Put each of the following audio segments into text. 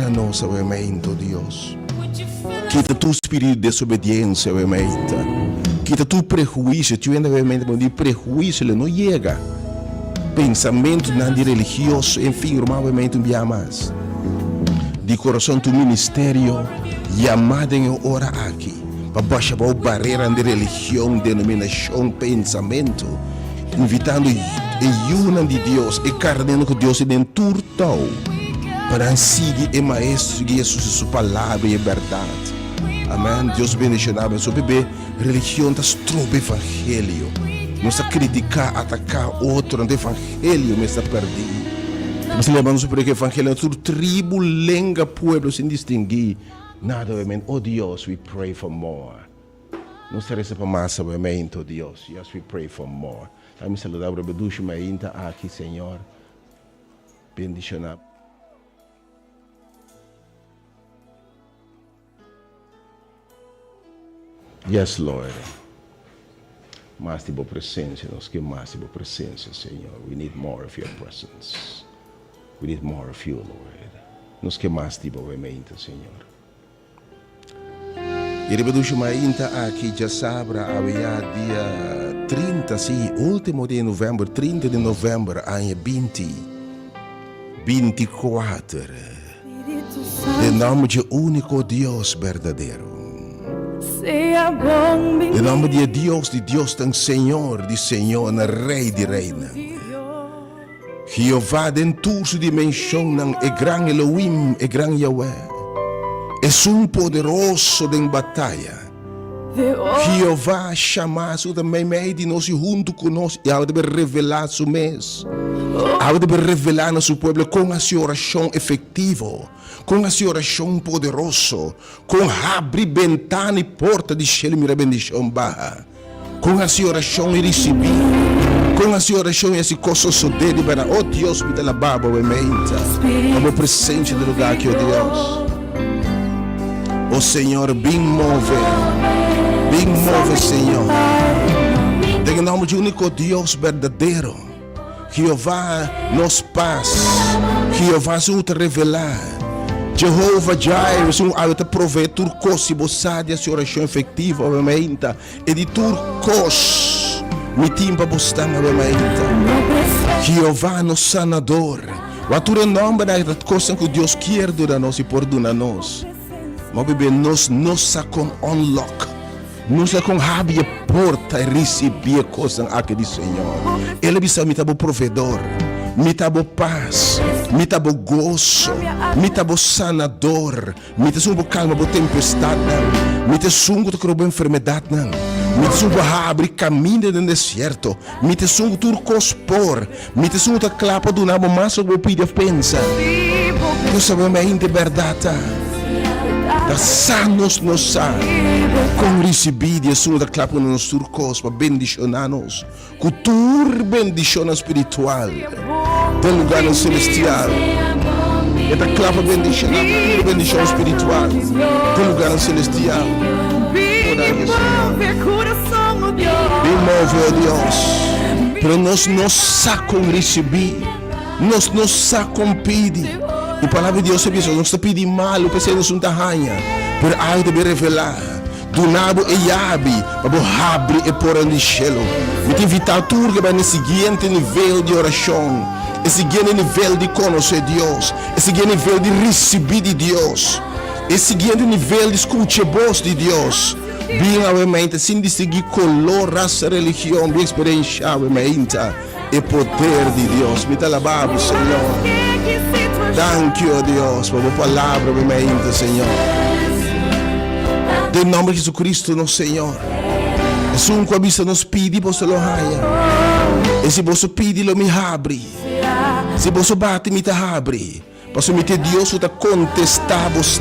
a nós, obviamente, Deus. Quita tu espírito de desobediência, obviamente. Quita tu prejuízo, tu obviamente, de prejuízo, ele não chega. Pensamento não de religioso, enfim, obviamente, não mais. De coração tu ministério, chamado em hora aqui. Para baixar a barreira de religião, denominação, pensamento. Invitando a união de Deus e carnendo que Deus é dentro tal. Para seguir o Maestro Jesus, sua palavra e verdade. Amém. Deus bendicionado. Sobre bebê, religião está trobe evangelho. Não está criticar, atacar outro, não evangelho, mas está perdido. Mas lembrando sobre o evangelho, é tudo tribo, língua, povo, sem distinguir. Nada, obviamente. Oh Deus, we pray for more. Não se resta para mais, obviamente, oh Deus. Yes, we pray for more. A mim saludar, Beducho, mas ainda aqui, Senhor. Bendicionado. Yes, Lord. Mais de boa presença, nós queremos mais de boa presença, Senhor. We need more of your presence. We need more of you, Lord. Nós queremos mais de boa mente, Senhor. E repetimos ainda aqui, já sabe, havia dia 30, sim, último dia de novembro, 30 de novembro, ano 24. De nome de único Deus verdadeiro. Em nome de Deus tem Senhor, de Senhor, Rei de Reina. Jeová dentro sua dimensão, é grande Elohim, é grande Yahweh. É poderoso em batalha. Jeová chama também meio de nós junto conosco e há de revelar seu mês. Há de revelar no seu povo com a sua oração efetiva. Com a sua oração poderosa, com abrir ventana e porta de céu e bendição barra, com a sua oração e receber, com a sua oração e esse coisa sucede para oh Deus me dá a baba o ementa, como presente do lugar que oh Deus, oh Senhor bem move Senhor, em nome de único Deus verdadeiro, Jeová nos paz, Jeová se te revelar. Jehová Jireh, Senhor, te provê turcos se você a sua oração efetiva, obviamente, e de turcos, me timpa bostama, obviamente. Jeová, nosso sanador, o teu nome é a coisa que Deus quer de nós e por nós. Mas, bebê, nós com unlock, nós com abre a porta e receber a coisa aqui do Senhor. Ele precisa me dar o provedor. Me tabo paz, me tabo gozo, me tabo sanador, me te sumbo calma bo tempestade, me te sumbo te crobo enfermidade, me te sumbo abre caminho no deserto, me te sumbo turcospor, me te sumbo te clapa do nabo massa bo pide pensa. Tu sabemos ainda verdade. Da sanos nos sa, com recebido a sua da clapa no nosso turcos para bendicionar-nos, cultura bendição espiritual. Do lugar celestial. E da clava bendição espiritual. Do lugar celestial. Bem move, ó Deus. Pero nós não sacamos receber. Nós não sacamos pedir. E a palavra de Deus é isso. Nós pedimos mal, o PC não se arranha. Pero há de revelar. Do nabo e yabi, para abrir e pôr no cielo. Me invitar a turga para o seguinte nível de oração. Esse seguinte nível de conhecer Deus. Esse seguinte nível de receber de Deus. Esse seguinte nível de escutar a voz de Deus. Bem, obviamente, sem distinguir color, raça, religião, bem experiência, obviamente, e poder de Deus. Me dá a baba, Senhor. Thank you, Deus, por a palavra, obviamente, Senhor. Em nome de Jesus Cristo, nosso Senhor. Se um coabista nos pede, você lo raia. E se você pede, lo me abre. Se você bate, me abre. Posso me ter Deus para contestar você.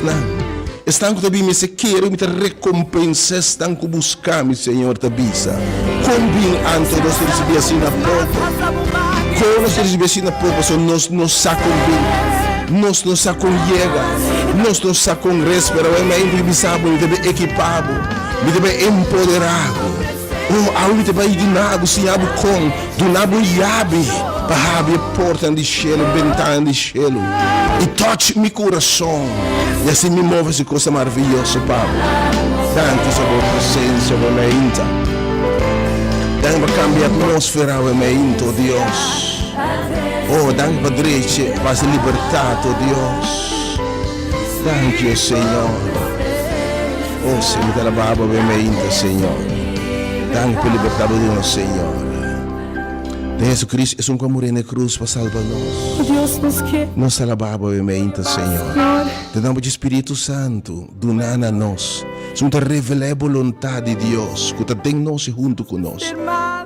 Estão também me se quero me recompensa, estão com buscar, meu Senhor, tabisa. Combin antes nós receber assim na porta. Quando nós receber assim na porta, nós não sacamos bem. Nós não sacamos chega. Nós não sacamos respirar. Mas me sabe, me deve equipado, me deve empoderado. Oh, a única vai de nada, se abre com, do nabo e abre. para abrir porta de cielo, ventana de cielo. E touch meu coração. E assim me move essa coisa maravilhosa, Pai. Danke für die Präsenz, für die Inter. Danke für cambiar a atmosfera, oh Deus. Oh, danke para direito, para a liberdade, oh Deus. Danke, Senhor. Oh, Senhor, della Baba, Inter, Senhor. Danke pela liberdade de nós, Senhor. Jesus Cristo é um que morreu na cruz para salvar-nos. Deus nos quer. Nós salvamos o Inter, Senhor. Te damos o Espírito Santo, donando a nós. Som te revelar a vontade de Deus, que te tem nós junto conosco.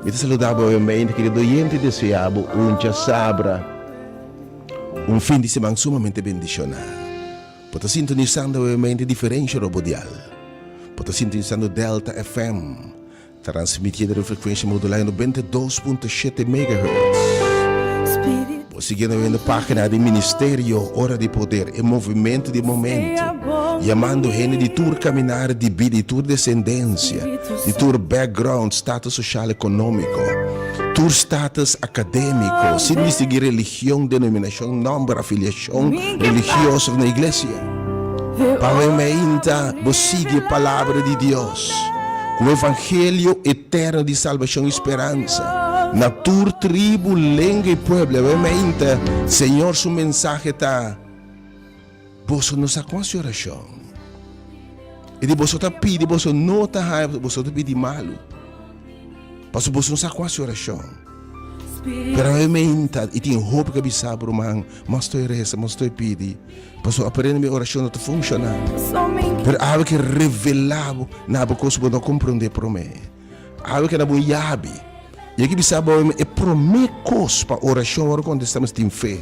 E te saludamos, obviamente, querido oyente, deseamos sabra, fim de semana sumamente bendicional. Por estar sintonizando, obviamente, diferente radial. Por estar sintonizando Delta FM, transmitindo a frequência modular 92.7 MHz. Seguindo na página do Ministério Hora de Poder e Movimento de Momento, chamando gente de tour caminhar de vida, de tour descendência, de tour background, status social econômico, tour status acadêmico, sem distinguir religião, denominação, nome, afiliação religiosa na igreja. Para você siga a palavra de Deus, o evangelho eterno de salvação e esperança. Na tua tribo, língua e povo, obviamente, Senhor, sua mensagem está. Você não está com a sua oração. E de você está pedindo, você não está raiva, você está pedindo malo. Porque você não está com a sua oração. Pero obviamente, e tem roupa que você sabe, mas estou rezando, mas estou pedindo. Porque aprende minha oração não está funcionando. Pero há que revelar, na coisa que não compreender para mim. Há que não yabe. E aqui você sabe, é promessa para a oração quando estamos em fé.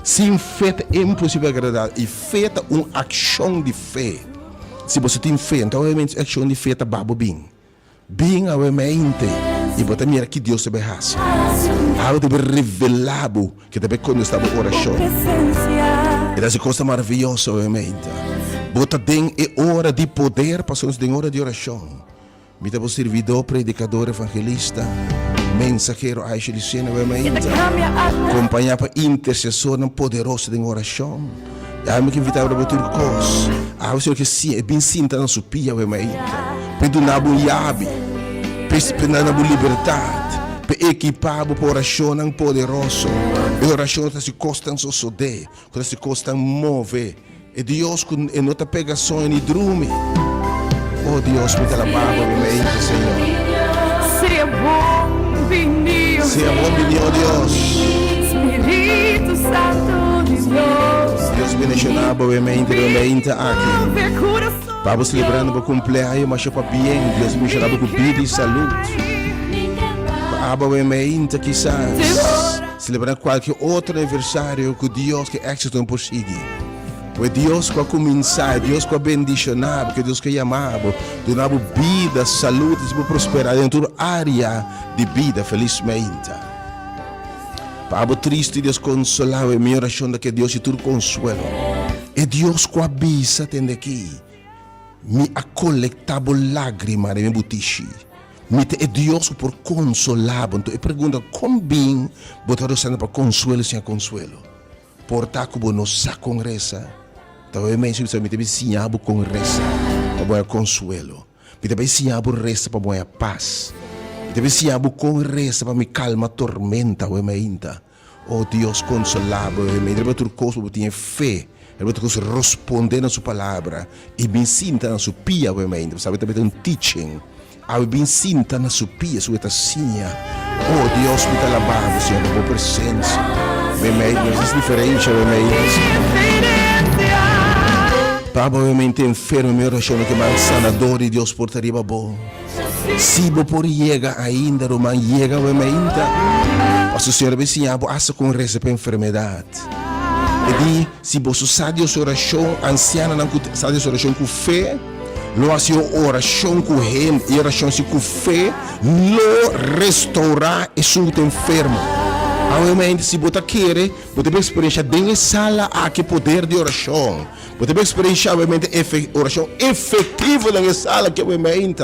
Sem fé é impossível agradar. E fé é uma ação de fé. Se você tem fé, então obviamente a ação de fé é babo bem. Bem, obviamente. E você mira que Deus te berraça. Algo deve revelar que deve quando está na oração. E essa coisa maravilhosa, obviamente. Você tem hora de poder, passamos de hora de oração. Me dá servidor, predicador, evangelista, mensageiro, Aisha Licena, obviamente. Acompanhar para intercessor poderoso de oração. Eu me invitar para botar coisas. Eu que sim, é bem sinta na sua pia, obviamente. Para dar uma yabe, para dar uma liberdade, para equipar para oração poderoso. A oração está se constante suceder, está se constante mover. E Deus que não está pegação e drume. Oh Deus, me dá a barba, obviamente, Senhor. Seja bom, vinil. Seja bom, vinil, Deus. Espírito Santo de Deus. Deus bendicionado, obviamente, aqui. Vamos celebrando o cumpleaños, mas para bem. Deus me chamava com vida e saúde. Obviamente, quizás, celebrando qualquer outro aniversário que Deus que êxito não possível. Porque Deus que começar, Deus que bendicionar, porque Deus que amava, donar vida, saúde e prosperidade em toda área de vida, felizmente. Para triste, Deus consolar, a minha oração é que Deus te tudo consuelo. E Deus que avisa, tem aqui, me colectava lágrimas de meu butiche. É Deus por consolar, então eu pergunto, como bem botar o para consuelo sem consuelo? Portar como nos congressa. Então eu menciono me ensinar com reza para bom consuelo. Me ensinar reza para bom paz. Me ensinar com reza para me calma a tormenta o meinta. Oh Deus consolado, me deve ter coisa para ter fé. Ele vai responder na sua palavra e me sinta na sua pia o meinta. Sabe também um teaching. Ao me sinta na sua pia, sua tacinha. Oh Deus me dá a barba, Senhor, por presença. Me meinta, é diferente o meinta. Papa, obviamente, enfermo, minha oração que mais sanador e Deus portaria bom. Se você por chega ainda, Roman, chega, obviamente, o Senhor vai ensinar a com reza para enfermidade. E se você sabe a sua oração, anciana, não sabe a sua oração com fé, lo hace oração com ele, e oração com fé, lo restaurar e seu enfermo. Obviamente, se você quer, você vai experienciar dentro da sala aqui poder de oração. Você vai experienciar, obviamente, oração efetiva na sala que obviamente,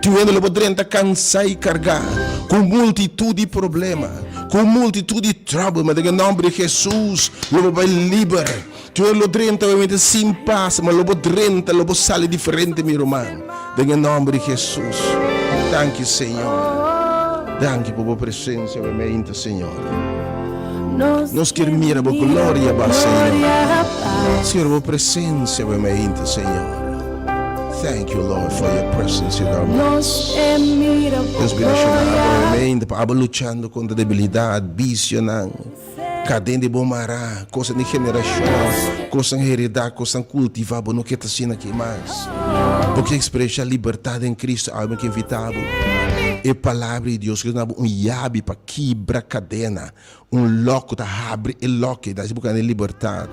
tu não pode cansar e carregar com multitude de problemas, com multitude de trouble, mas em nome de Jesus, lo vai liberar. Tu não pode obviamente sem paz, mas lo pode sair diferente, meu irmão. Em nome de Jesus. Thank you, Senhor. Thank you por a presença, obviamente, Senhor. Nós queremos mirar a glória, Senhor. Senhor, a presença, obviamente, Senhor. Thank you, Lord, for your presence in our midst. Deus bendicionado, obviamente, para lutando contra a debilidade, vício, cadê de bomará, coisa de geração, coisa de heredar, coisa de cultivar, não quer estar aqui mais. Porque expressa a liberdade em Cristo, algo que é invitável. E a palavra de Deus que nós yabe para quebrar cadena, loco da abre e loco da se buscando liberdade,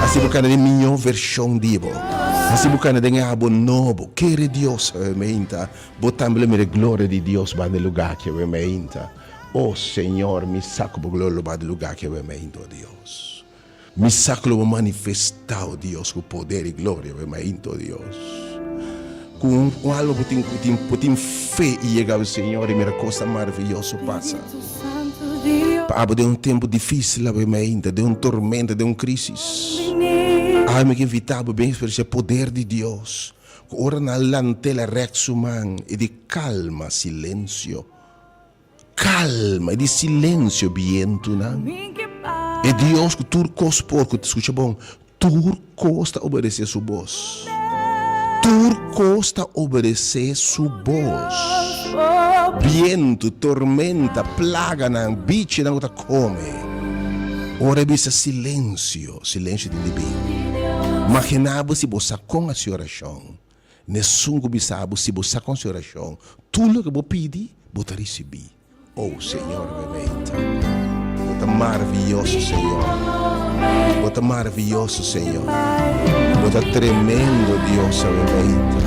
assim buscando a melhor versão de Deus, assim buscando a abo novo, que Deus aumenta, botando a glória de Deus para o lugar que aumenta. Oh Senhor, me saco por glória para o lugar que aumenta, Deus. Me saco para manifestar, Deus, com poder e glória aumenta, Deus. Com algo que tem fé e chegar ao Senhor e uma coisa maravilhosa passa. Para de tempo difícil, obviamente, de tormento, de crise. Algo que invitava bem para o poder de Deus. Ora na lantela rex humana e de calma, silêncio. Calma e de silêncio, viento, não? E Deus que tu cospor, que te escuta bom, tu costa obedecer sua voz. Tu costa obedecer sua voz. Viento, tormenta, plaga, não, bicho, não te come. Ora, bisa silêncio de libero. Imaginava se você com a sua oração. Nessungo bisabo se você com a sua oração. Tudo que você pede, você receber. Oh, Senhor, obviamente. Você é maravilhoso, Senhor. Você é maravilhoso, Senhor. Você é tremendo, Deus, obviamente.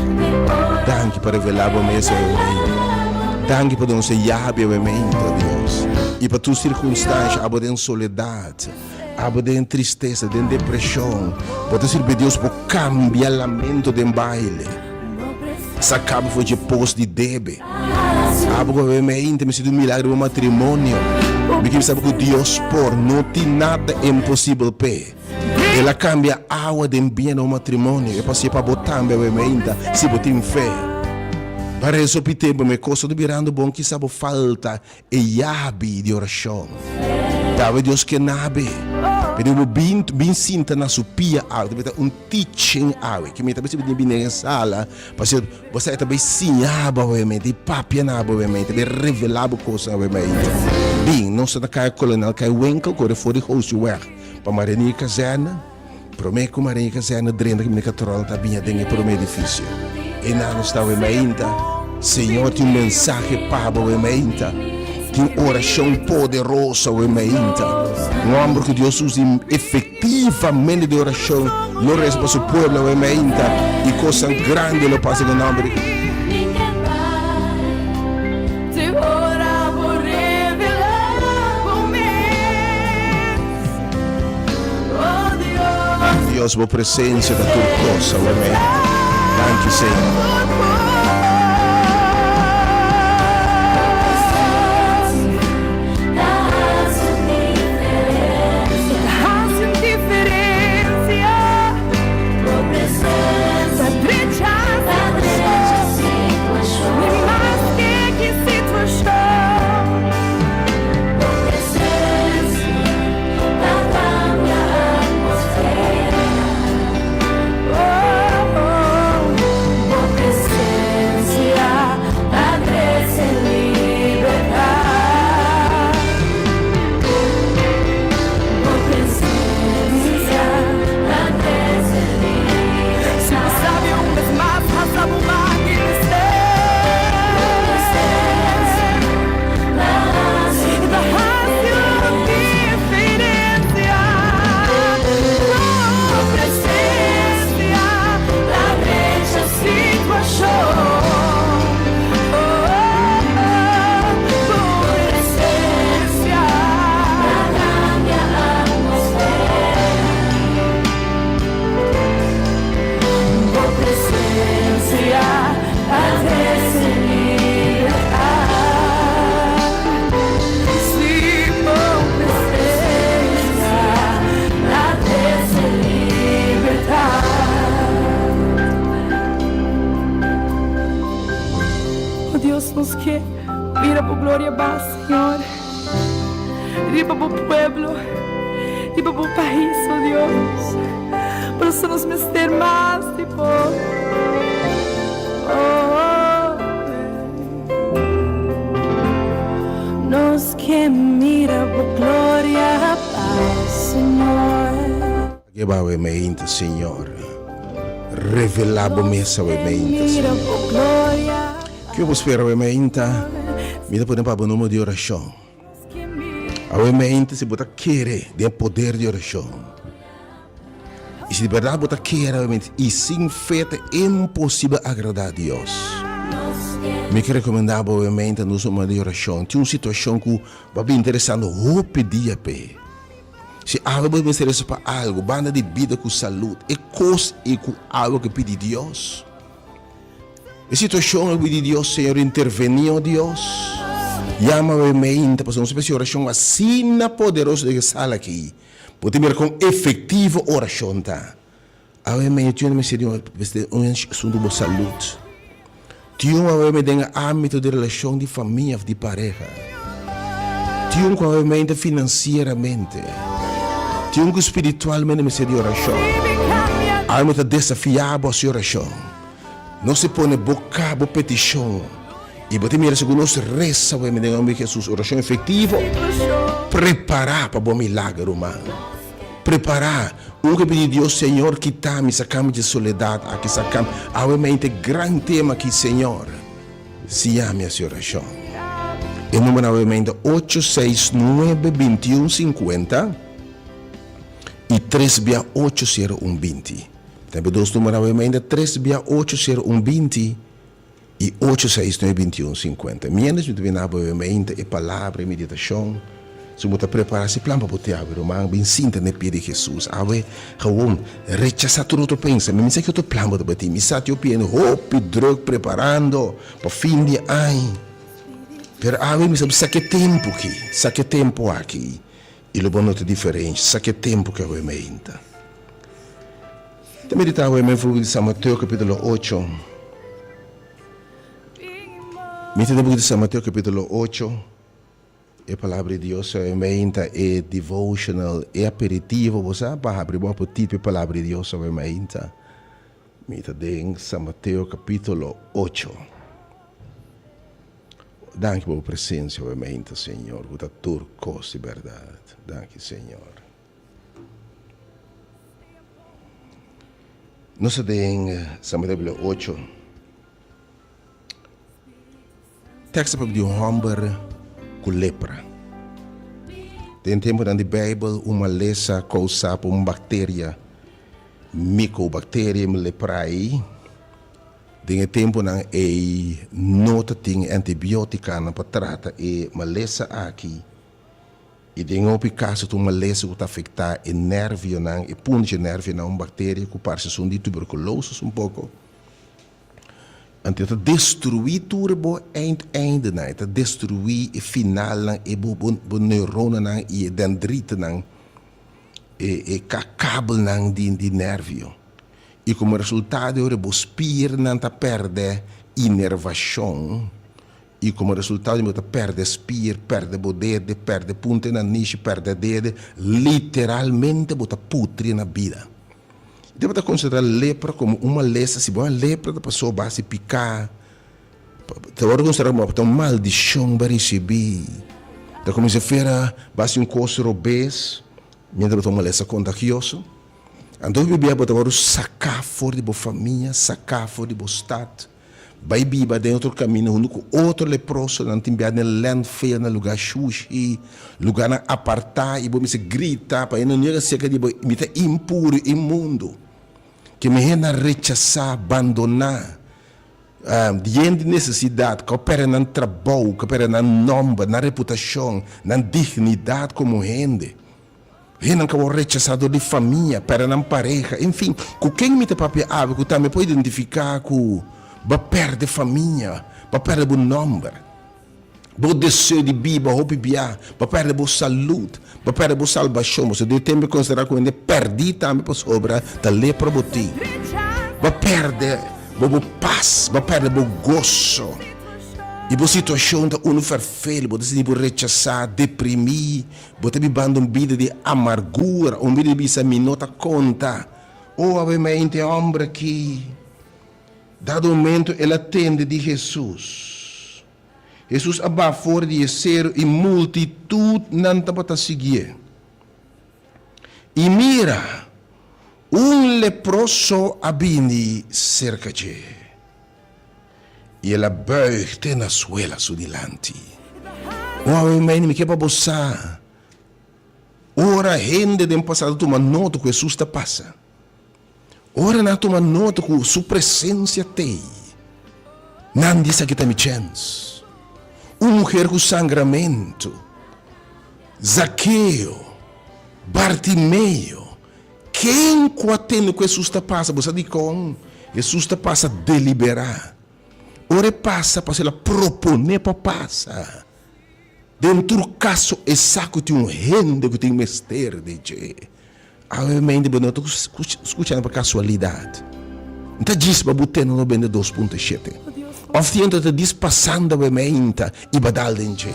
Danke para revelar a mesa, obviamente. Danke para nos yabe, obviamente, Deus. E para tua circunstância, abordem soledade, abordem tristeza, de depressão. Você servir Deus para cambiar o lamento de baile. Sacaba foi de posto de debe. Abo obviamente me sido milagre do matrimônio. Porque sabe que Deus por não tem nada impossível para. Ela cambia a água de bem no matrimônio. Eu passei para botar obviamente se você tem fé. Para isso tempo me costa do virando bom que sabe falta e yabe de oração. Dava Deus que nabe. Pero bem sinta na supia água, teaching água, que me também se bem na sala, porque você também sim água obviamente, e papia na água obviamente, bem revelar coisa obviamente. Bem, não se cai colonel, cai winkel, corre fora de host weg, para marinha caserna, promete que marinha caserna drena que me catrol tá bem dentro para o edifício. E não está obviamente, Senhor tem mensagem para obviamente. Tem oração poderosa, obviamente. Um homem que Deus usa efetivamente de oração, não responde para o povo, obviamente. E coisa grande lo passa no nome de Deus, boa presença da tua coisa, obviamente. Thank you, Senhor. nos que mira por glória va, Senhor. Riba por pueblo, riba por país, oh Deus. Para isso nos meter mais, tipo. Nos que mira por glória va, Senhor. Que va a mente, Senhor. Revelabo-me essa mente, Mira Senhor. por glória. Que eu espero a mente. Me dá para o número de oração. A mente se bota querer de poder de oração. E se de verdade bota querer a mente e sem fé é impossível agradar a Deus. Me quero recomendar a mente no som de oração. Tem uma situação que vai bem interessante. O pedir pe. Se algo me interessa para algo, banda de vida com saúde, é coisa e com algo que pede Deus. A situação é pedir Deus, Senhor, intervenir, Deus. Llama a mente para uma espécie de oração assim poderosa que sala aqui. Pode ver com efetivo oração, tá? A mente tem um assunto de saúde. Tem uma mente em âmbito de relação de família, de pareja. Tem uma mente financeiramente. Tem um espiritualmente me de oração. A mente desafiada a sua oração. Não se põe boca, boca petição. E você mira se nós reza, vai me dar um Jesus, oração efetiva. Preparar para o milagre humano. Preparar. O que pedir Deus, Senhor, quitar-me, sacar-me de soledade, aqui sacar-me. Há grande tema aqui, Senhor. Se ame a sua oração. E número novamente 869-2150 e 3680120. Também dois números novamente 3680120 e 869-2150. Menos me na mente e palavra e meditação. Se você preparar esse plano para você abrir, mas bem sinta na pia de Jesus. Awe, gewoon, rechaçar tudo o que pensa. Mas sei que eu estou plano para você. Me sabe eu piano, hope, droga, preparando para fim de ano. Pero awe, me sabe, saque tempo aqui. Saque tempo aqui. E o bom é diferente. Saque tempo que eu mente. Também está o mente de São Mateus, capítulo 8. Me entende de São Mateus, capítulo 8. A palavra de Deus é mente, é devotional, é aperitivo. Você vai abrir um pouquinho a palavra de Deus é mente. Me entende em São Mateus, capítulo 8. Danke pela presença, mente, Senhor. Por tua coisa de verdade. Danke, Senhor. Nós temos em São Mateus 8. Texto para de um homem com lepra. Tem tempo na Bíblia uma lesa causada por uma bactéria, micobactéria leprai. Tem tempo na nota tem antibiótica na para tratar uma lesa aqui. E tem outro caso uma lesa que está afetar o nervo na e punho de nervo na uma bactéria que parece ser de tuberculose um pouco. Então, destruir tudo einde, né? Destruir o final, e o neurona, e dendrita, e cabo de nervo. E como resultado, o espírito perde inervação. E como resultado, perde espírito, perde poder, perde ponta na niche, perde dedo. Literalmente, putri na vida. Deve considerar lepra como uma lesa. Se uma lepra, a pessoa vai se picar. Deve considerar uma maldição para receber. Da como se feira, vai ser coisa obeso. Mientras uma lesa contagiosa. Então, o bebê vai sacar fora de família, sacar fora de estado. Vai biba dentro do caminho, outro leproso, não tem biada na land feia, no lugar sushi, lugar na apartar, e você grita, para não negar seca de imita impuro, imundo. Que me rena rechaçar, abandonar, diante de necessidade, que opera no trabalho, que opera no nome, na reputação, na dignidade como rende. Rena que o rechaçador de família, para na pareja, enfim, com quem me tem papel que também pode identificar com vai perder família, vai perder o nome, vai descer de biba, vai bibia, vai perder a saúde, vai perder a salvação. Você deve ter que considerar que ele perdi também para sobra da lepra boti. Vai perder a paz, vai perder o gozo. E a situação está vermelha, você tem que rechazar, deprimir, você tem que uma vida de amargura, uma vida de minota conta. Oh, obviamente, homem aqui, dado momento, ele atende de Jesus. Jesus abba fora de ser e multitud não está seguir. E mira, leproso abini cerca de ele. E ela buigt na suela su dilanti. Uau, me que para bossar. Ora rende de passado tu nota que Jesus te passa. Ora na tu nota que sua presença tem. Não diz que tem chance. Uma mulher com sangramento. Zaqueu. Bartimeu. Quem coatendo que Jesus te passa? Você diz com Jesus te passa deliberar. Ora passa para ela proponer para passar. Dentro do caso é saco de rende que tem mestre de je. Obviamente, eu não estou escutando por casualidade. Então diz para botar no 2.7. Of die ente diz passando obviamente e badal de je.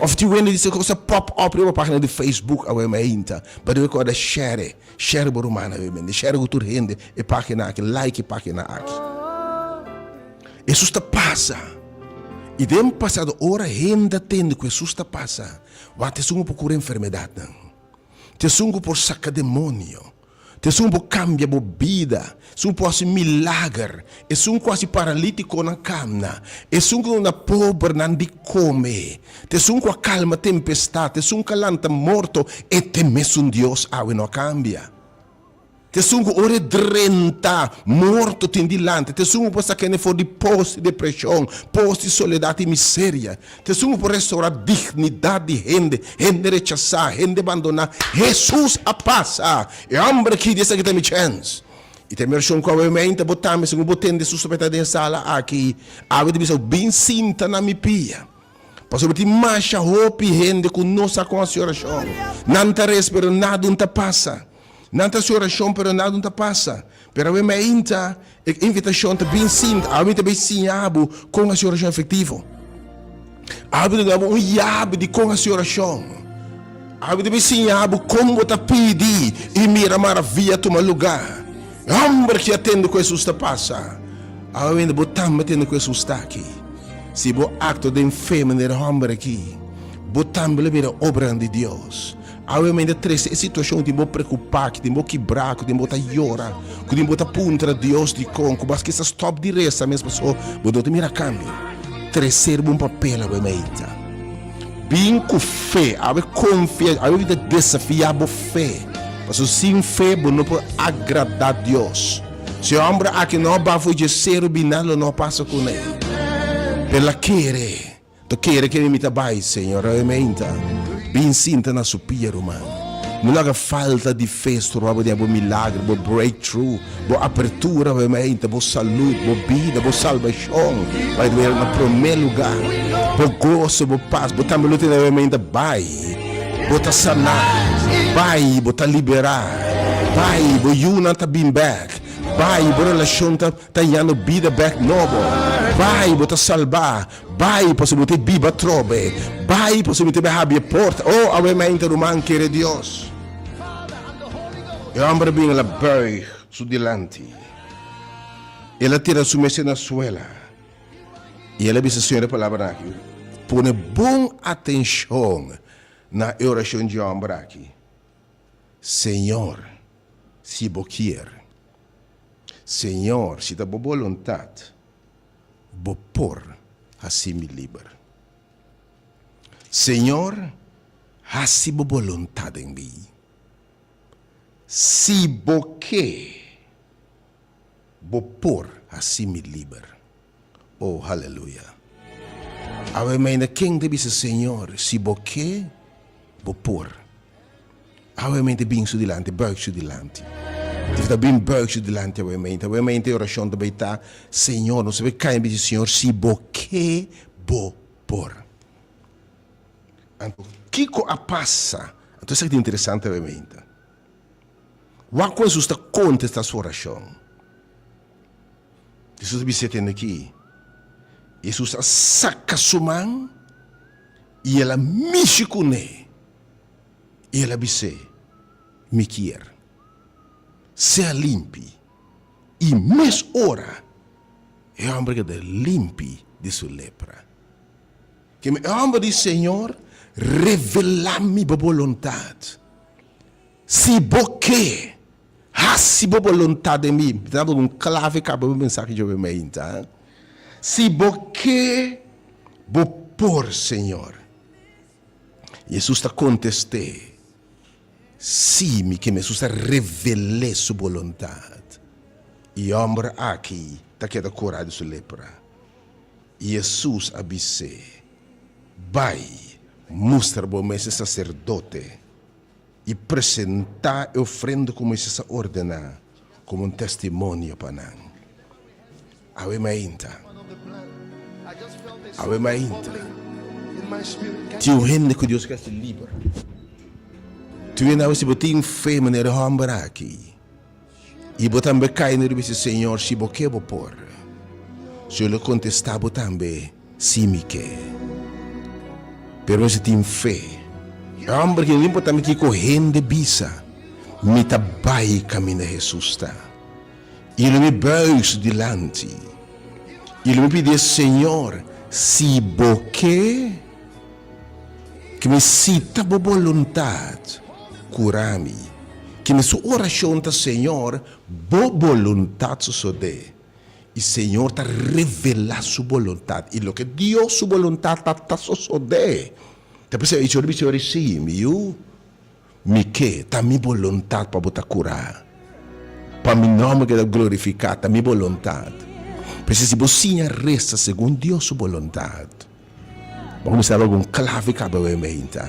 Of die ente diz que pop up op página de Facebook obviamente. Mas eu quero share por humana obviamente. Share com toda rende e página aqui, like página aqui. Jesus te passa. E dem passado hora ainda tendo que Jesus te passa. Wat te sungo por curar enfermidade. Te sungo por sacar demônio. Te sungo por cambiar a vida. Sungo por fazer milagre. E sungo quase paralítico na cama. E sungo na pobre não de come. Te sungo calma tempestade. Te sungo calanta morto. E te messo Deus awe não cambia. Te sungo ore 30 morto tindilante. Te sungo por sacar for de post depressão, post de soledade e miséria. Te sungo por restaurar dignidade de gente rechazar, gente abandonar. Jesus a passa. E homem que diz que tem chance. E tem meu chão com a mente, botar-me, se eu botar de suspeita de sala aqui, a vida de bem cinta na minha pia. Posso botar mais roupa e gente com nossa com a senhora chão. Não te respira nada, não te passa. Não te oração, pero nada não te passa. Pero a minha invitação está bem simples. A minha bem sinhabo com a oração efetivo. A minha yabo de com a oração. A minha bem sinhabo como você pedir e mira maravilha toma lugar. Homem que atende com Jesus te passa. A minha botamos atende com Jesus está aqui. Se bo acto de enfermidade homem aqui, botamos a obra de Deus. Obviamente, três situações que me preocupar, que me quebrar, que me chorar, que me punta Deus de conco, mas que essas top de resta mesmo pessoa, vou dar mira câmbio. Terceiro um papel, obviamente. Bem com fé, ave confia, ave desafiar a fé. Mas sem fé, não pode agradar a Deus. Se o homem aqui não vai fazer ser o binalo, não passa com ele. Pela querer, tu querer que me trabalhe, Senhor, obviamente. Bem sinta na supia, mano. Não haja falta de fé, trovo de milagre, bo breakthrough, bo apertura, obviamente, bo saúde, bo vida, bo salvação. Vai ver no primeiro lugar. Bo gozo, bo paz, bo também luta obviamente, vai. Bo ta sanar, vai, bo ta liberar, vai, bo yuna ta been back. Vai, bo relação ta yano vida back novo. Vai, bo ta salvar. Vai, possibilmente biba trobe. Vai, possibilmente abrir a porta. Oh, obviamente, não quer Deus. E o homem vem la berg su dilante. Ela tira su mesa na suela. E ela diz a senhora palavra aqui. Põe bom atenção na oração de homem aqui. Senhor, se você quer. Senhor, se da boa vontade, vou pôr assim me livre. Senhor, assim boa vontade em mim. Se você vou pôr assim me livre. Oh, aleluia. Obviamente, quem deve ser Senhor, se você vou pôr. Obviamente, bem su dilante, berg su dilante. Deve bem berg su dilante, obviamente, a oração também está, Senhor, não se vê cair em Senhor, se você vou pôr. Então, Kiko a passa. Então, isso é interessante, obviamente. Qual coisa está contesta a sua oração? Jesus deve ser tendo aqui. Jesus saca sua mão e ela mexe com ele. E ela disse, me quer. Seja limpo. E mês hora, é o homem que é limpo de sua lepra. Que o homem diz, Senhor, revela-me a vontade. Se você se a vontade de mim, dá um clave que a mensagem de mim, tá? Se você por Senhor, Jesus está contestando, sim, que Jesus revele sua vontade. E o homem aqui está querendo curar de sua lepra. E Jesus disse, vai, mostra para esse sacerdote e apresentar a ofrenda como se ordena, como um testemunho para nós. Ave mainta. Ave mainta. Tinha um reino que Deus quer se livrar. Tu não se botar fé maneira homem aqui. E botar também cai no disse Senhor, se você vou por. Se eu lhe contestava também, se me quer. Pero se tem fé. Homem que limpa também que correndo de bisa. Me tabai caminha Jesus tá. Ele me beijo delante. Ele me pediu, Senhor, se você que me cita a vontade, curar-me. Que me sua oração está, Senhor, boa vontade sucede. E Senhor está revelar sua vontade. E o que Deus sua vontade está sucede. Depois eu disse, me que está minha vontade para botar curar. Para meu nome que é glorificado, está minha vontade. Precisa você resta segundo Deus sua vontade. Vamos começar algum clave que a mente.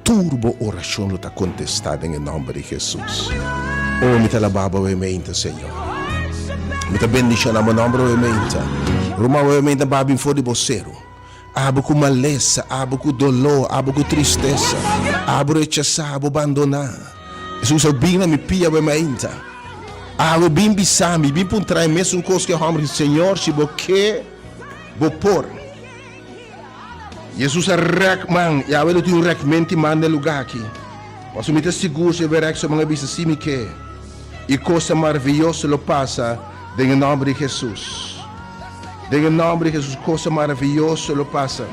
Turbo oração está contestada em nome de Jesus. Oh, me talababa o mente, Senhor. Me ta bendição no nome do mente. Roma o mente babin fora de você. Abo com maleza, abo com dolor, abo com tristeza, abo rechazar, abo abandonar. Jesus bem na me pia o mente. Abo bem bisami, bem puntrai mesmo coisa que o homem Senhor, se você vou por. Jesus é rekman, e a tem um rekmenti man no lugar aqui. Mas o me seguro se verá que mga bisa assim que e coisa maravilhosa lo passa em nome de Jesus. Em nome de Jesus, coisa maravilhosa lo passa.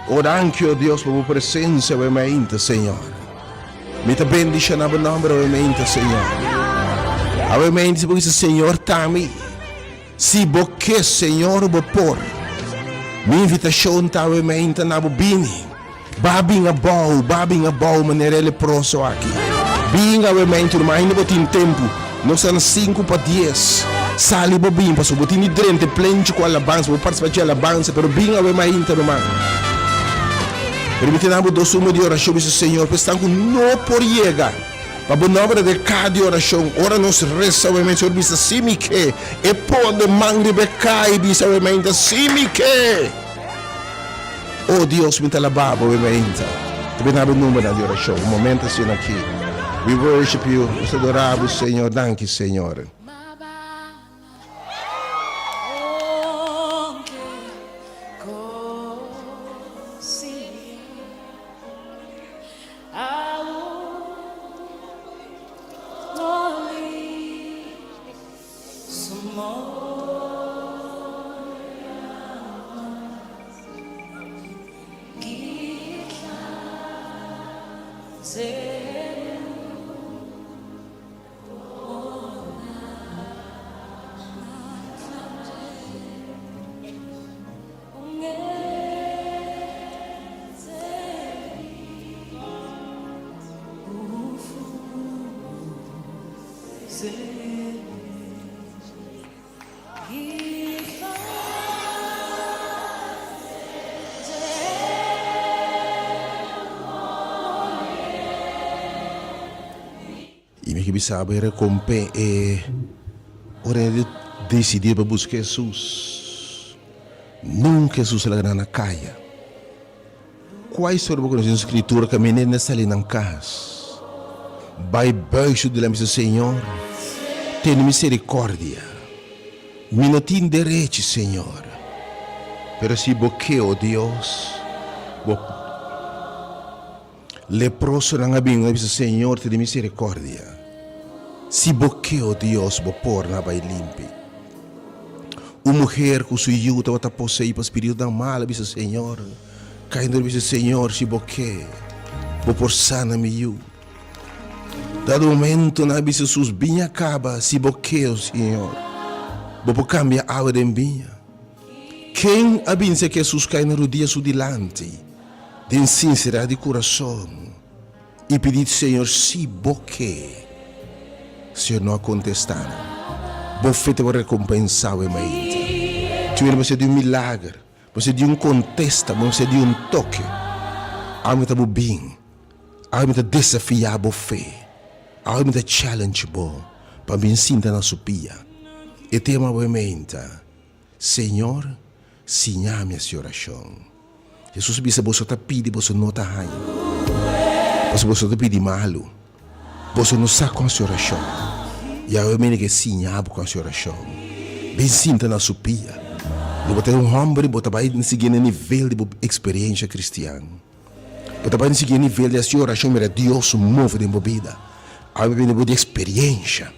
Orando a Deus por presença e mente, Senhor. Me te bendice no nome de mente, Senhor. A mente porque Senhor tami. Se você, Senhor, vou por. Minha invitação está a mente na bobini. Babing a bom, maneira leproso aqui. Binga a mente, mas ainda botem tempo. Nós estamos 5 para 10. Sali bobin, passo botem hidrente, plente com a alabança, vou participar de alabança, pero binga a mente, irmão. Permitindo do sumo de oração, disse Senhor, estão com no por llegar. Para o nome de cada oração, ora nos resta, obviamente, Senhor, disse assim, me que, e pode mangre becai, disse, obviamente, assim, me que. Oh, Deus, me talababa, obviamente. Também não há número de oração, um momento assim aqui. We worship you, nos adoramos, Senhor, danke, Senhor. E me que sabe recompensa e ora decidir para buscar Jesus. Nunca Jesus lá na caia. Quais são as escrituras que a menina está ali na casa? Vai baixo de lá, Senhor, tem misericórdia. Me não tem direito, Senhor. Pero si boque, oh Dios, leproso na ngabing na bisa Senhor te de misericórdia. Si boque, oh Dios, por na vai limpe. Uma mulher com sua yuta vai possuir para espírito da mal, bisa Senhor. Caindo bisa Senhor, si boque, por sana me yu. Dado momento na bisa sus binha acaba, si boque, oh Senhor. Por cambia água de binha. Quem abinse que Jesus cai no dia su dilante, de sinceridade de coração, e pedir, Senhor, se boque, Senhor não contestaram, você te vai recompensar o mente. Senhor, você de milagre, você de contesta, você de toque, algo está bem, algo está desafiar a fé, algo está challenge bom, para me ensinar na supia. E tema o mente, Senhor, sinha-me a sua oração. Jesus bisa você está pedindo, você não está aí. Você está pedindo malo. Você não sabe com a sua oração. E eu me que sinha com a sua oração. Bem sinta na supia. Você é homem, você vai seguir no nível de experiência cristã. Você vai seguir no nível de sua oração, mas Deus move em vida. Aí vem de experiência.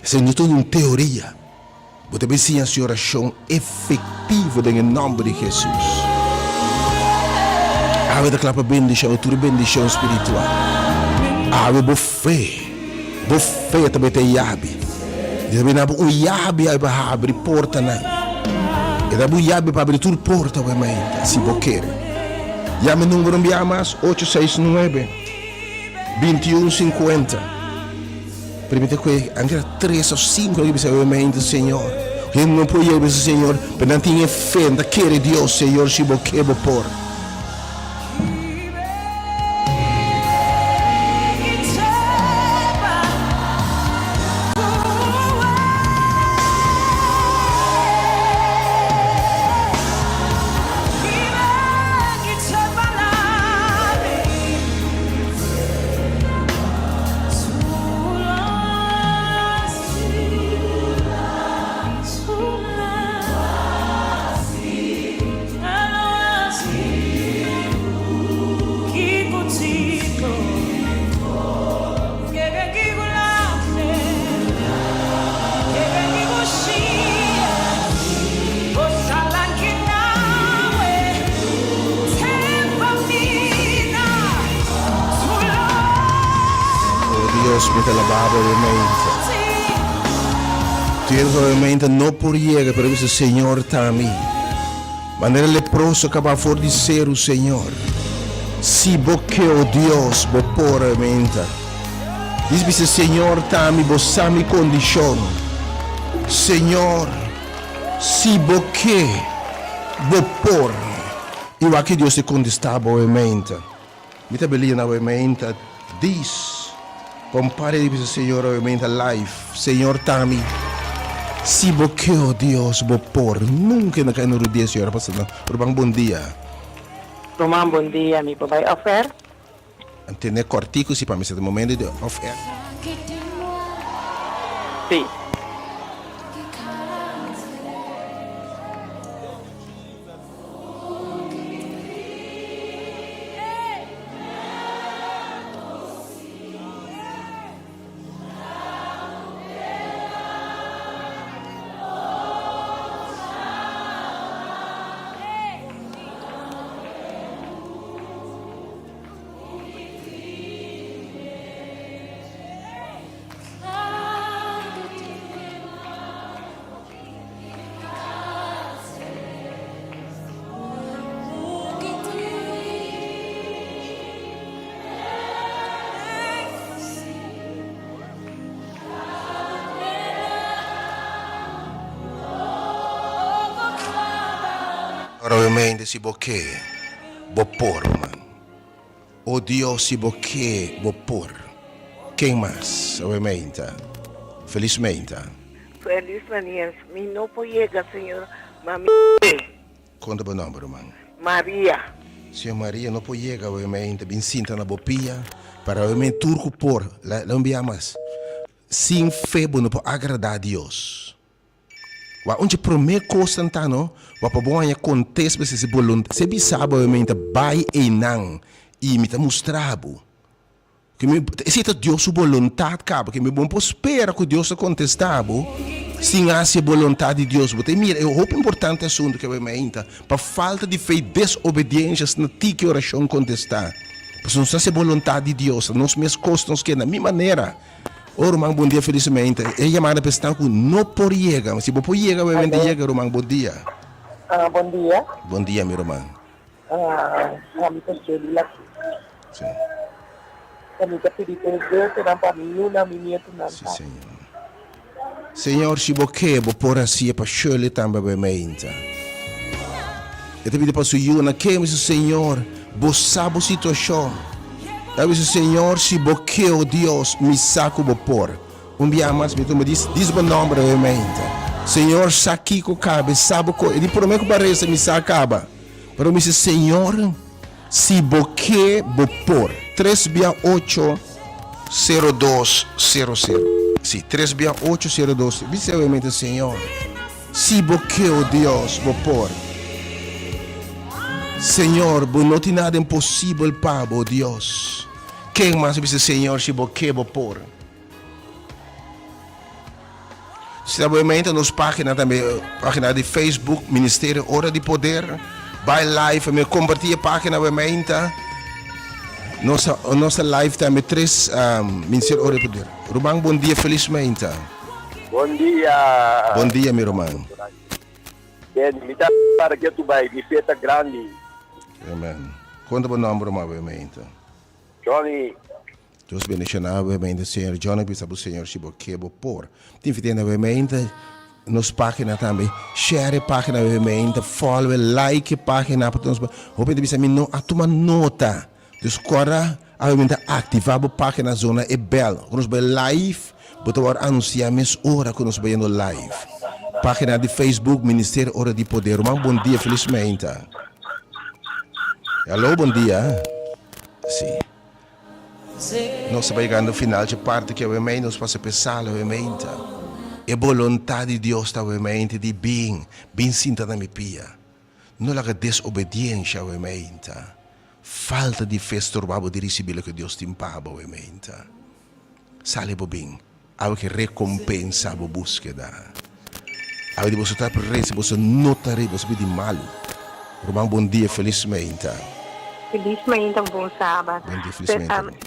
Isso não é uma teoria. Você vai ser a sua oração efetiva em nome de Jesus. Ave da clapa bendição, tudo bendição espiritual. Ave bo fé também tem yabe. Também na o yabe aí para abrir porta né. E da o yabe para abrir tudo porta o mãe, se boqueira. Yame número me amas 869 2150. Permite que anche 3 ou 5 que você realmente, Senhor. Eu não posso ir, Senhor, mas não tenho fé, não quero Deus, Senhor, se você por. Deus me alabado realmente. Deus realmente não podia, pero esse Senhor está a mim. Maneira leproso acaba por dizer o Senhor. Se boque o Deus, bo por realmente. Diz-me, Senhor, está a mim, bo sa mi condição. Senhor, se boque, bo por. E aqui Deus te contestava realmente. Me está belina realmente. Diz. Compare di Senhor ovviamente life, Senhor Tami. Si boqueo Deus por nunca na cano dia Senhor passando. Urbang bom dia. Román, bom dia, mi papai offer. Antene cortico si para me de momento de off air. Sí. Ovviamente si boque por man. O Deus si boque por. Quem mais? Ovviamente. Felizmente. Feliz Maria, mi no llega, Senhor, mami. Conta o nome, man. Maria. Senhor Maria não pode chegar, obviamente, bem sinta na bopia, para obviamente turco por, não enviamos. Sem fé, não pode agradar a Deus. Onde primeira coisa tá, não? Para bom é contexto se voluntário. Se bisaba obviamente vai e não e me tá mostrado. Que me se tá Deus sua vontade cabo, que me bom espera que Deus contestado. Sim, a vontade de Deus. Mas mira, eu acho importante assunto que obviamente para falta de fé, desobediência na tica oração contestar. Porque não se vontade de Deus, nós mesmos costos que na minha maneira. Romang, bom dia, felizmente. É chamada para que não por chegar, mas se você pode chegar, vai chegar, Romang, bom dia. Bom dia. Bom dia, meu Romang. Kami Shirley aqui. Sim, Kami pedir Deus para mim na minha tunanta. sim, Senhor. Senhor, se você por assim para Shirley também, obviamente. Eu te pedi para o Senhor, mas Senhor, você sabe a situação. Talvez o Senhor, se você, oh Deus, me saco por. Dia mais, me diz o nome, obviamente. Senhor, saqui com cabe, sabe que ele promete que parece me sacaba. Pero me diz, Senhor, se você por 368-0200. Sim, 368-0200. Diz obviamente, Senhor, se você, oh Deus, por. Senhor, não tem nada impossível para oh Deus. Quem mais diz, Senhor, se você por? Se obviamente nos páginas também, página de Facebook, Ministério Hora de Poder, by live, me compartilha a página obviamente. Nossa live também 3 Ministério Hora de Poder. Romang, bom dia, felizmente. Bom dia. Bom dia, meu irmão. Me dá para que tu vai, me feta grande. Amém. Conta o nome, Romang, obviamente. Johnny. Deus bendiga, obviamente, Senhor. Johnny, que sabe o Senhor, se você por. Tem que ter, obviamente, nos páginas também. Share a página, obviamente. Follow, like a página. Obviamente, a tomar nota. Descora, obviamente, ativar a página zona e bell. Quando nós vai live, vamos anunciar mais hora que nós vai no live. Página de Facebook, Ministério Hora de Poder. Bom dia, felizmente. Alô, bom dia. Sim. Nós estamos chegando ao final de parte que obviamente nós passamos a pensar, obviamente. É a vontade de Deus, obviamente, de bem sinta na minha pia. Não há desobediência, obviamente. Falta de fé turbável de receber o que Deus tem para, obviamente. Sale bem, há que recompensa a búsqueda. Há que você está preso, você não está você de mal. Bom dia, felizmente. Felizmente, bom sábado. Bom dia, felizmente.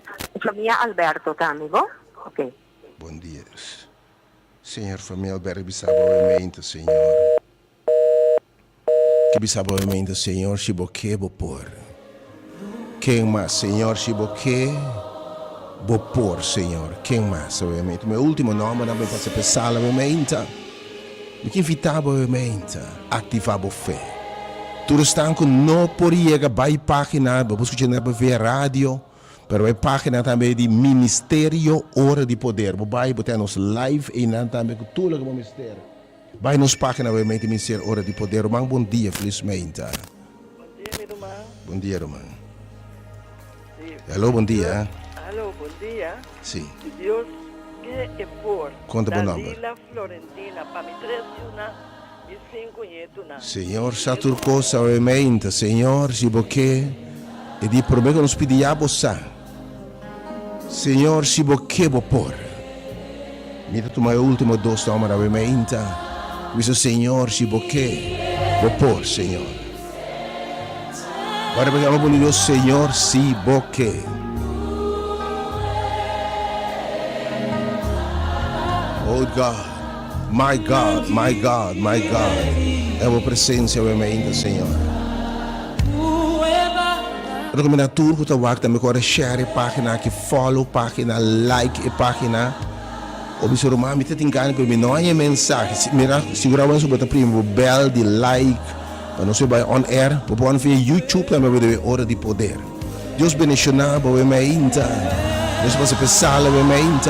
Família Alberto também, bom? Ok. Bom dia. Senhor, família Alberto, bisaba obviamente, Senhor. Que bisaba obviamente, Senhor, se você por. Quem mais, Senhor, se você por, Senhor. Quem mais, obviamente. Meu último nome também para se pensar, obviamente. Me que invitava, obviamente, ativar a fé. Tudo está com não por chegar para a página, para buscar ver rádio. Pero a página também de Ministério Hora de Poder. Vai botar nos live e não também com tudo que é ministério. Vai nos página obviamente Ministério Hora de Poder. Romang, bom dia, felizmente. Bom dia, meu irmão. Bom dia, Romang. Alô, bom dia. Alô, bom dia. Sim. Deus que é por. Conta o nome. Dalila Florentina, para me trazer e 5 netos. Senhor, Saturcosa, obviamente. Senhor, se você e de prometo que nos pedir a você. Senhor, se você por. Mira tu meu último dois nomes, obviamente. Visto, Senhor, se você por, Senhor. Agora pegamos por Deus, Senhor, se você. Oh God, my God, my God, my God. É uma presença, obviamente, Senhor. Recomendo a tudo que está também agora share a página, que follow a página, like a página. Observe, me tem engano que não há mensagem. Seguramente sobre o primeiro bell de like, para não ser on air, para pôr no YouTube também vai Hora de Poder. Deus bendicionar, obviamente. Deus vai pensar, obviamente.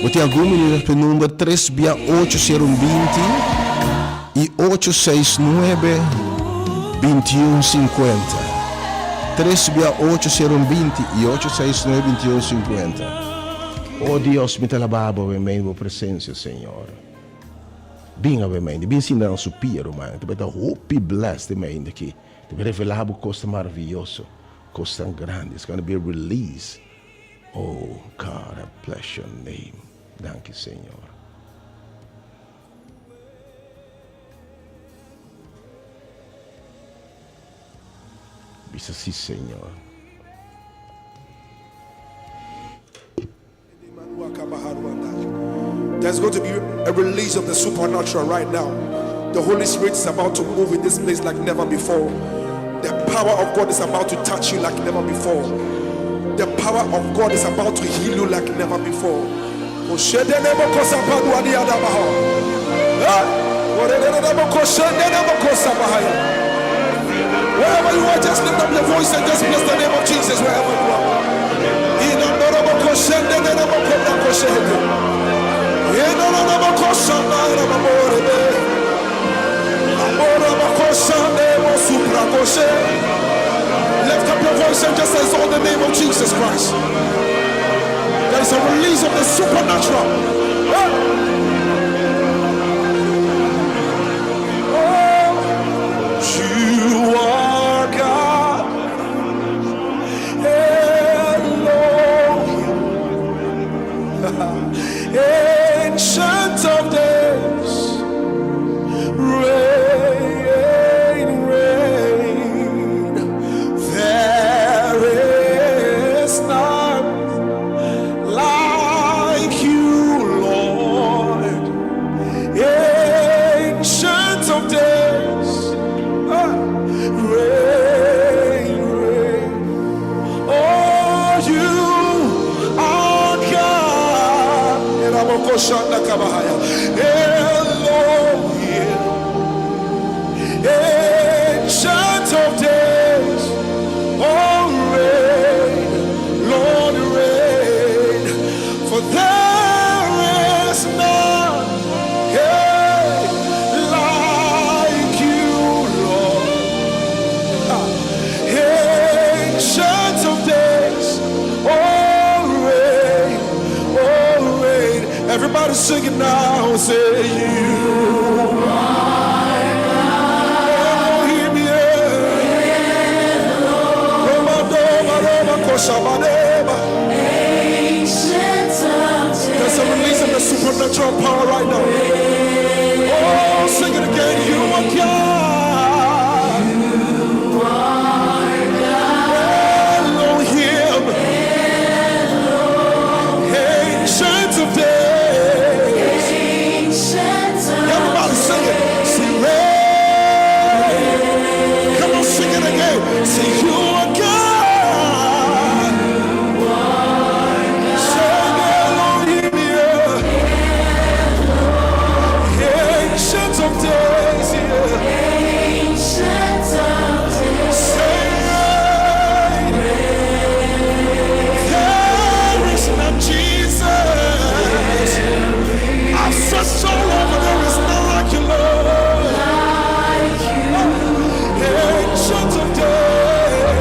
Eu tenho algum minuto para o número 368-020 e 869-2150. 368-020 e 869-2150. Oh Deus, me te alababa, amém, tua presença, Senhor. Binga we mãe, bem sim não supiro, mãe. Tu beta hope blessed mãe daqui. Tu beta revelado costa maravilhoso, costa grande. It's gonna be a release. Oh God, I bless your name. Thank you, Senhor. Bisa sim, Senhor. There's going to be a release of the supernatural right now. The Holy Spirit is about to move in this place like never before. The power of God is about to touch you like never before. The power of God is about to heal you like never before. Wherever you are, just lift up your voice and just bless the name of Jesus wherever you are. Lift up your voice and just exalt the name of Jesus Christ. There is a release of the supernatural. You are God, Elohim, Ancient of Days, reign, reign. There is none like you, Lord, Ancient of Days. Reign, reign. Oh, you are God. Elohim, Ancient of Days. Oh, reign, Lord, reign. For there is none like you, Lord. Ancient of Days, oh reign. Everybody sing it now, say you are Elohim, there's a release of the supernatural power right now. Oh, sing it again, you are God. Elohim, Ancient of Days. Everybody sing it. Sing reign. Come on, sing it again. Say you are God. Sing Elohim, Ancient of Days. Say there is none, Jesus. I've searched all over, there is none like you, Lord. Ancient of Days.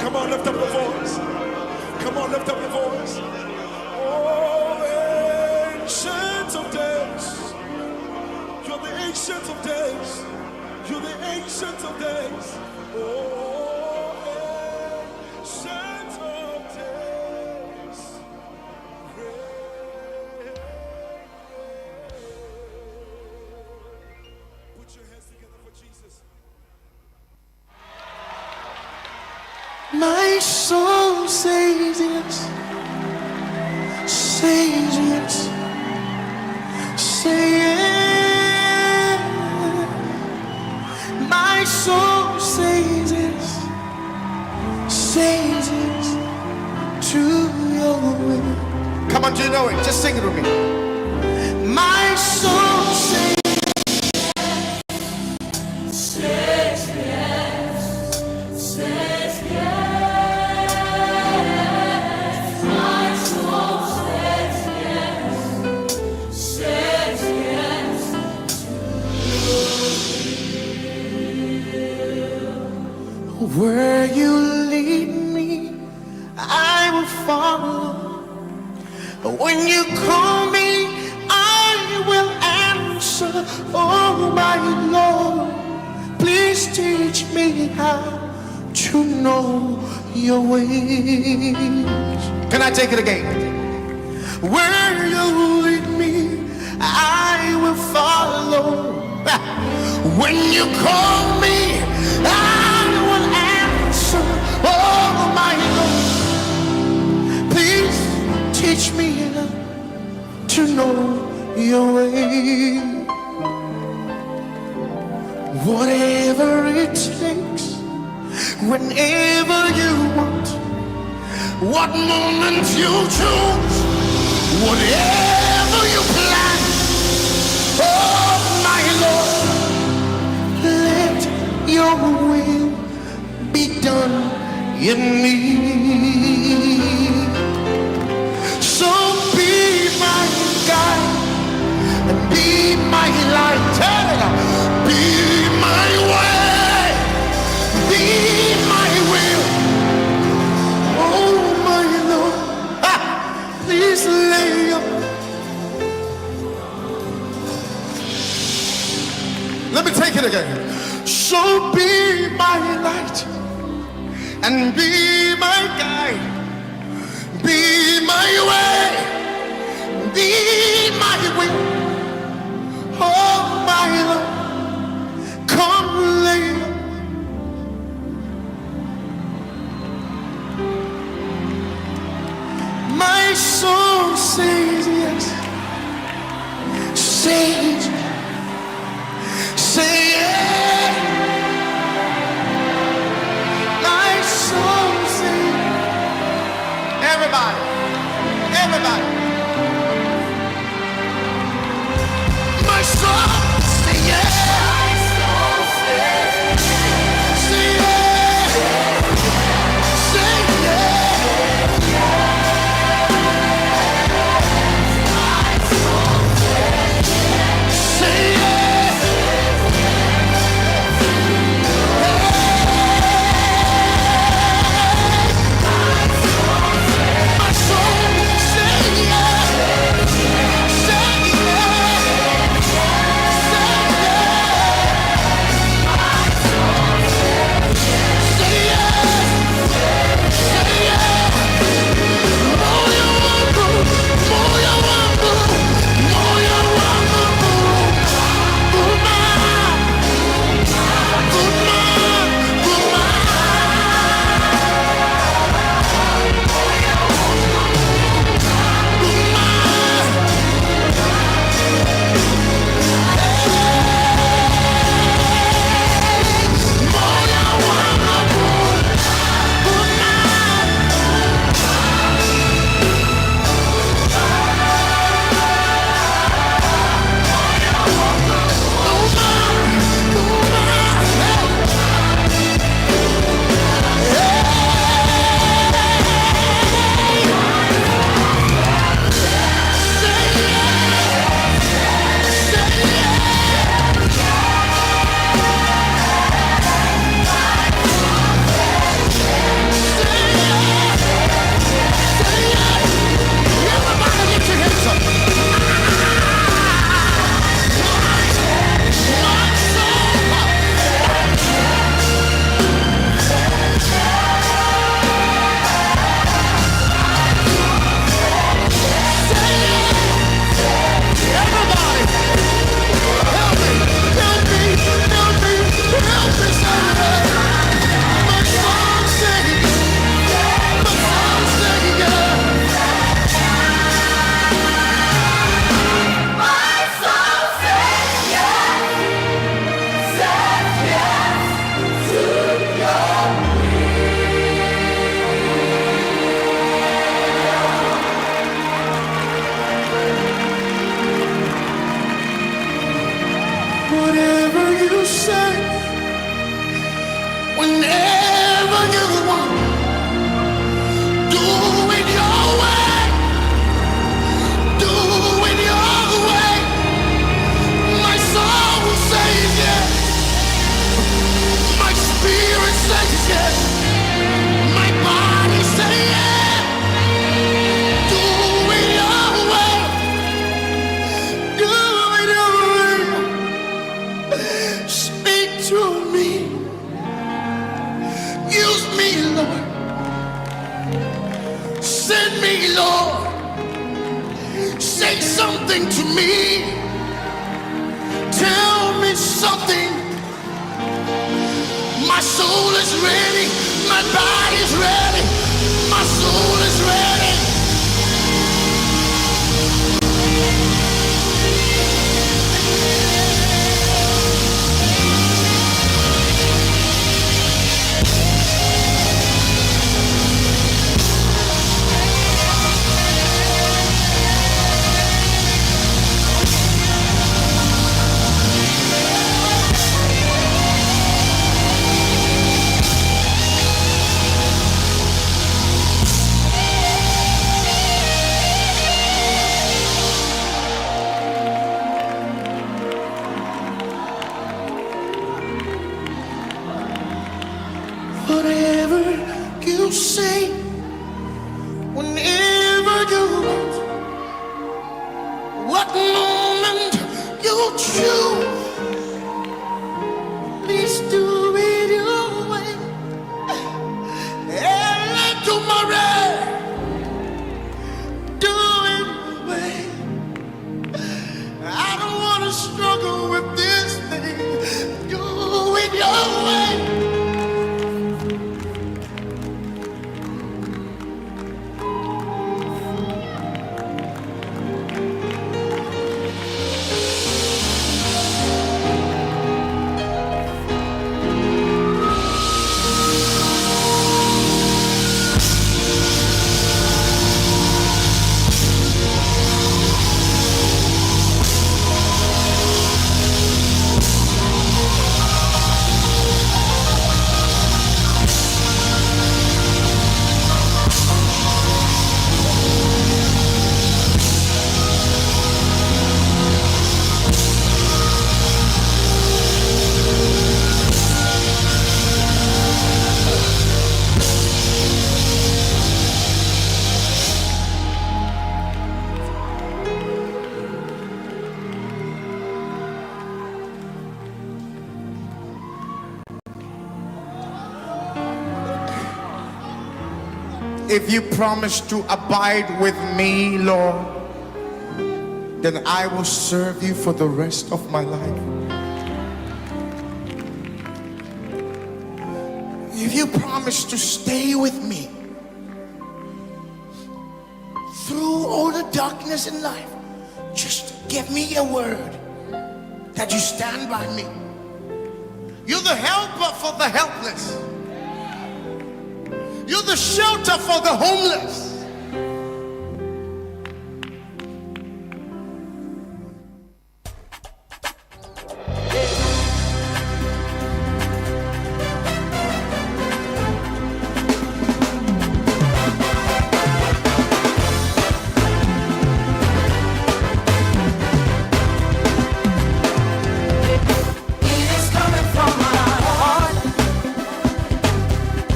Come on, lift up your voice. Come on, lift up your voice. Oh, ancient of days. You're the ancient of days. You're the ancient of days. Oh, ancient of days. Put your hands together for Jesus. My soul says yes, says yes, say yes. My soul says yes, says yes to your will. Come on, do you know it? Just sing it with me. My soul says where you lead me, I will follow. When you call me, I will answer. Oh my Lord, please teach me how to know your ways. Can I take it again? Where you lead me, I will follow. When you call me, I will answer. Oh my Lord, please teach me to know your way. Whatever it takes, whenever you want, what moment you choose, whatever you plan. Oh my Lord, let your will be done in me. So be my guide and be my light. Tell it out. Be my way, be my will. Oh my Lord, please lay your. Let me take it again. So be my light and be my guide, be my way, be my will. Oh my Lord, come lay. My soul says yes, says, say yes. My soul says, everybody, everybody. My soul say yes. Say yes. Say yes. something to me. Tell me something. My soul is ready. My body's ready. My soul is ready. Whatever you say, whenever you want, what moment you choose, please do it your way. And let tomorrow do it your way. I don't want to struggle with this thing. Do it your way. If you promise to abide with me, Lord, then I will serve you for the rest of my life. If you promise to stay with me through all the darkness in life, just give me a word that you stand by me. You're the helper for the helpless. You're the shelter for the homeless.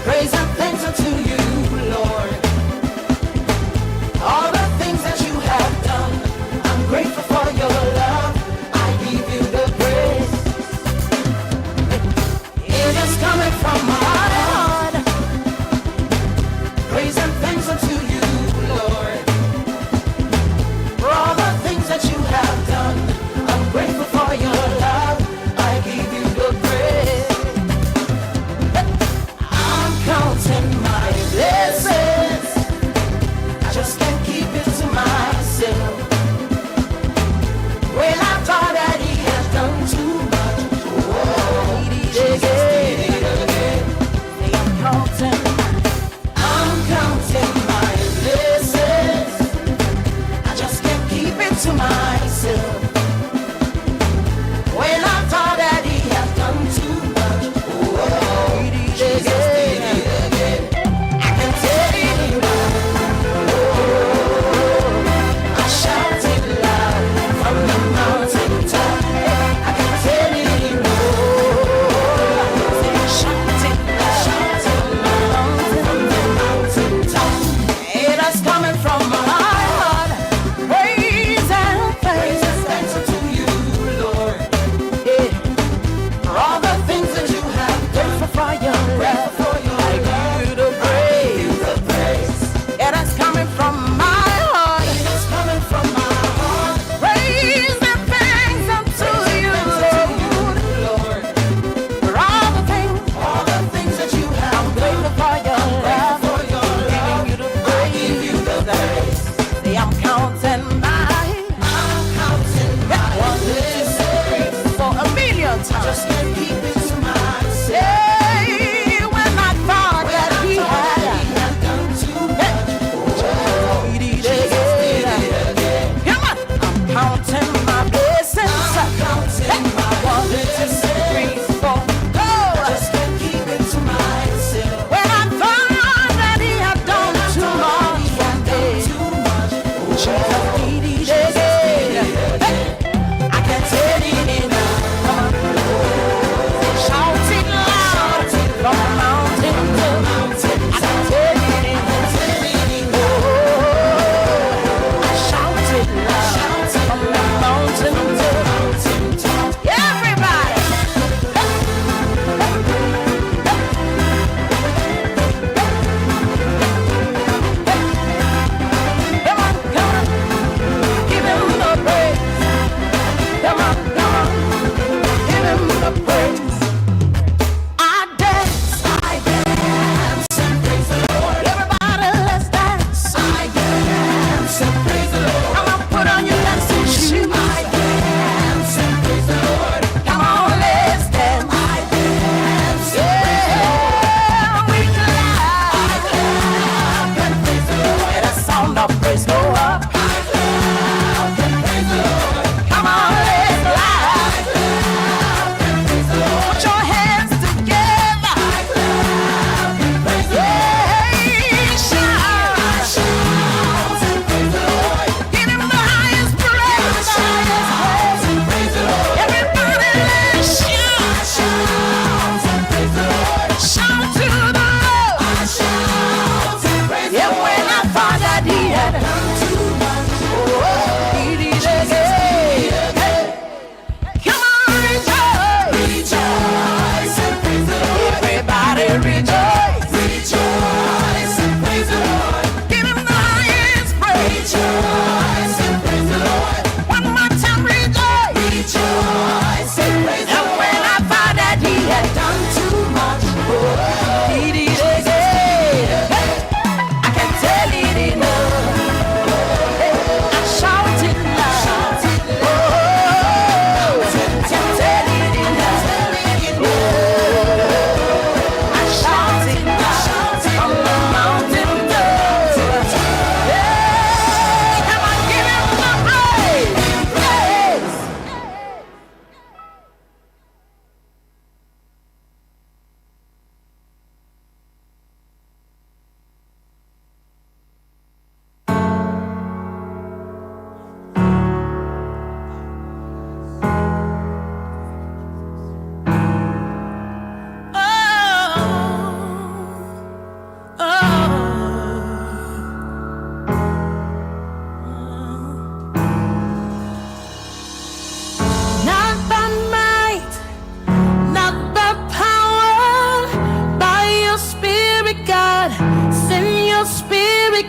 Praise and thanks unto you, Lord.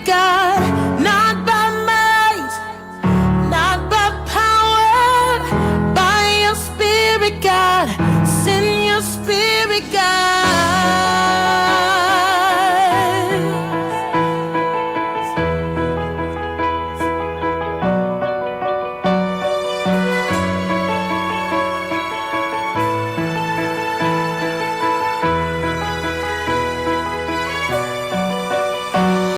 God.